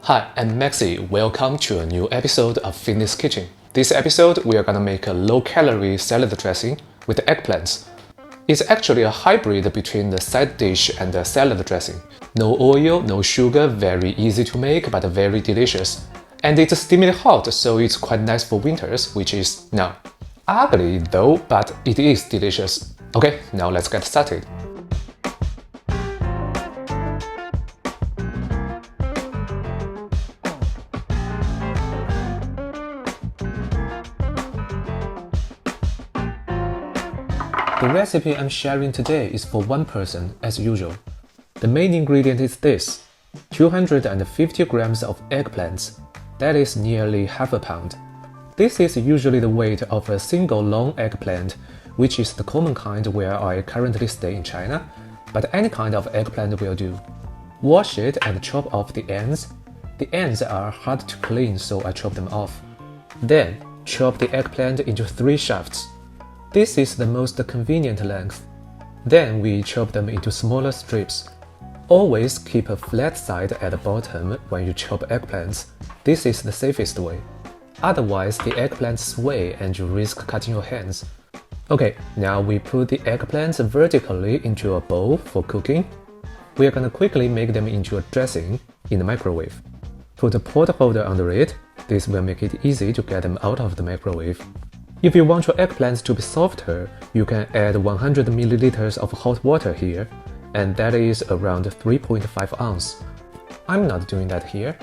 Hi, I'm Maxi. Welcome to a new episode of Fitness Kitchen. This episode, we are gonna make a low-calorie salad dressing with eggplants. It's actually a hybrid between the side dish and the salad dressing. No oil, no sugar, very easy to make, but very delicious. And it's steaming hot, so it's quite nice for winters, which is now ugly though, but it is delicious. Okay, now let's get started. The recipe I'm sharing today is for one person, as usual. The main ingredient is this: 250 grams of eggplants. That is nearly half a pound. This is usually the weight of a single long eggplant, which is the common kind where I currently stay in China, but any kind of eggplant will do. Wash it and chop off the ends. The ends are hard to clean, so I chop them off. Then, chop the eggplant into 3 shafts. This is the most convenient length. Then we chop them into smaller strips. Always keep a flat side at the bottom when you chop eggplants. This is the safest way. Otherwise, the eggplants sway and you risk cutting your hands. Okay, now we put the eggplants vertically into a bowl for cooking. We are gonna quickly make them into a dressing in the microwave. Put a pot holder under it. This will make it easy to get them out of the microwave. If you want your eggplants to be softer, you can add 100 milliliters of hot water here, and that is around 3.5 ounces. I'm not doing that here.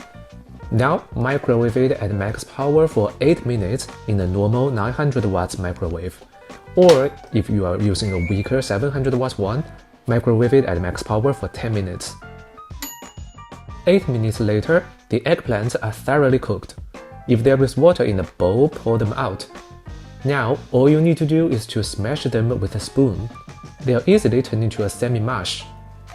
Now, microwave it at max power for 8 minutes in a normal 900 watts microwave. Or, if you are using a weaker 700 watts one, microwave it at max power for 10 minutes. 8 minutes later, the eggplants are thoroughly cooked. If there is water in the bowl, pour them out. Now, all you need to do is to smash them with a spoon. They'll easily turn into a semi-mush.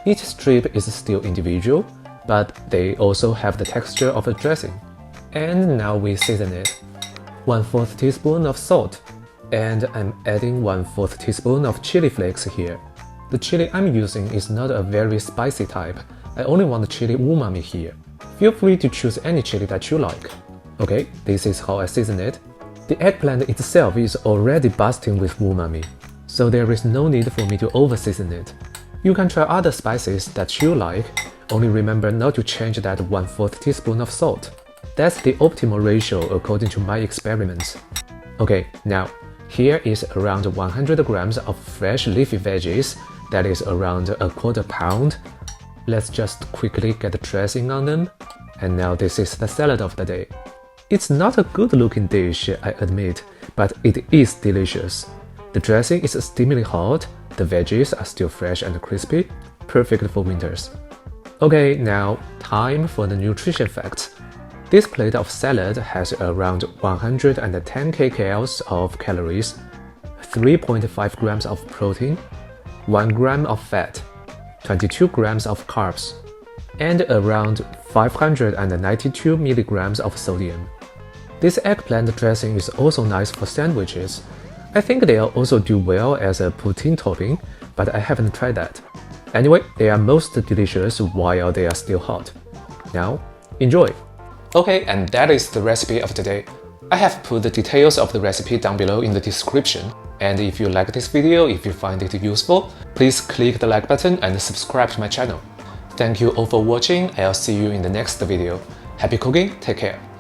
Each strip is still individual, but they also have the texture of a dressing. And now we season it. 1/4 teaspoon of salt. And I'm adding 1/4 teaspoon of chili flakes here. The chili I'm using is not a very spicy type. I only want chili umami here. Feel free to choose any chili that you like. Okay, this is how I season it. The eggplant itself is already bursting with umami, so there is no need for me to over-season it. You can try other spices that you like, only remember not to change that 1/4 teaspoon of salt. That's the optimal ratio according to my experiments. Okay, now, here is around 100 grams of fresh leafy veggies, that is around a quarter pound. Let's just quickly get the dressing on them, and now this is the salad of the day. It's not a good-looking dish, I admit, but it is delicious. The dressing is steamingly hot, the veggies are still fresh and crispy, perfect for winters. Okay, now time for the nutrition facts. This plate of salad has around 110 kcal of calories, 3.5 grams of protein, 1 gram of fat, 22 grams of carbs, and around 592 milligrams of sodium. This eggplant dressing is also nice for sandwiches. I think they'll also do well as a poutine topping, but I haven't tried that. Anyway, they are most delicious while they are still hot. Now, enjoy! Okay, and that is the recipe of today. I have put the details of the recipe down below in the description. And if you like this video, if you find it useful, please click the like button and subscribe to my channel. Thank you all for watching. I'll see you in the next video. Happy cooking, take care!